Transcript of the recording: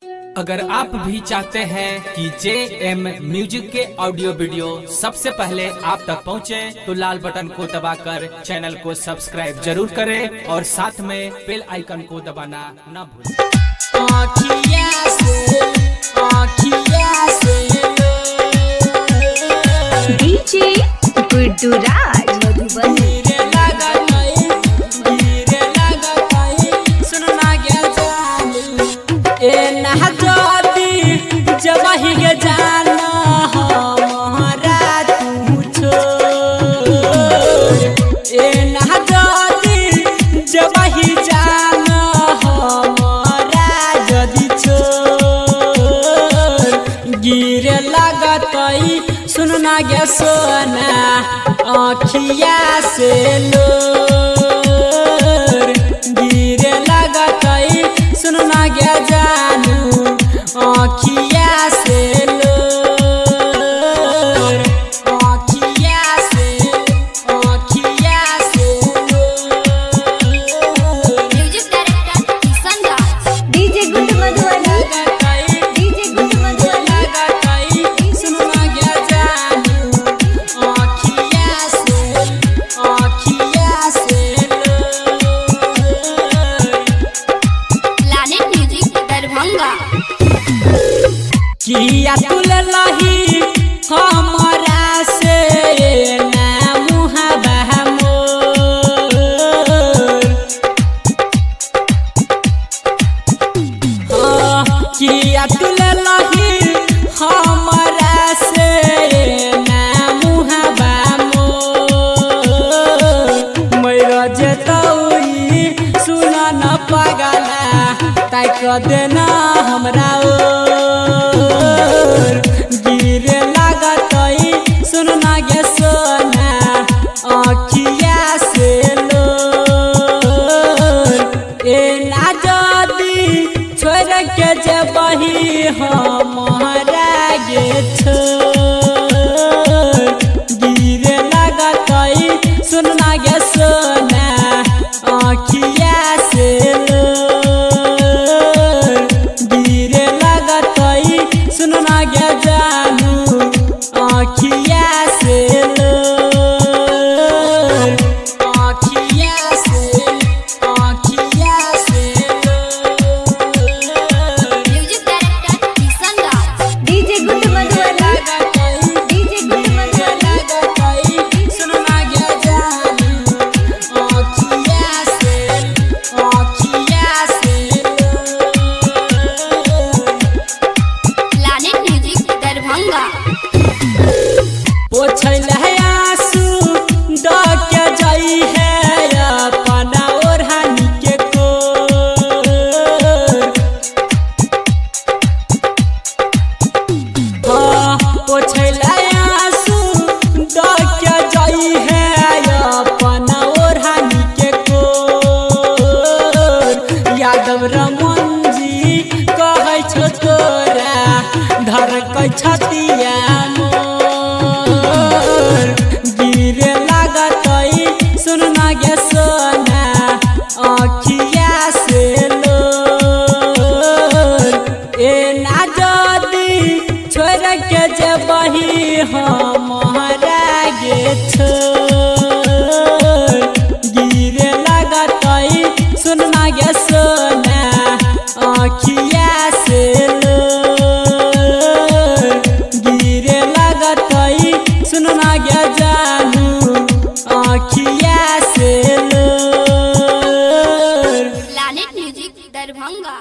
अगर आप भी चाहते हैं कि JM म्यूजिक के ऑडियो वीडियो सबसे पहले आप तक पहुंचे, तो लाल बटन को दबाकर चैनल को सब्सक्राइब जरूर करें और साथ में बेल आइकन को दबाना न भूलें। DJ गुड्डूराज मधुबनी। जब ही जाना हमारा तू छोड़, ए ना जदी जब ही जाना हमारा जदी छोड़, गिरे लगतई सुनना गे सोना आँखिया से लोर, गिरे लगतई सुनना गे जानू आँखिया से किया तुल लही हमारा से ना मुहाबा मोर, किया तुल लही हमारा से ना मुहाबा मोर, मेरा जतौई सुना न पगला ताई क देना हमरा गिरे लगतई सुनना गे सोना आँखिया से लोर, ए ना जदी छोड़ के जबही हमारा गे छोड़, गिरे लगतई सुनना गे सोना आँखिया से सुनना गे जानू आँखिया से लोर, आँखिया से म्यूजिक डायरेक्टर किशन राज। DJ good Madhubani. DJ good Madhubani. सुनना गे जानू आँखिया से पोछल है आंसू डके जाई है अपना ओढ़ानी के कोर, पोछल है आंसू डके जाई है अपना ओढ़ानी के कोर, यादव रमन जी कहै छो तोरा धर कै छतिया गिरे लगतई सुनना गे सोना आँखिया से लोर, ए ना जदी छोड़ के जबही हमारा गे छोड़, गिरे लगतई सुनना गे सोना आँखिया से सुनना गे जानू आँखिया से लोर। Planet music Darbhanga.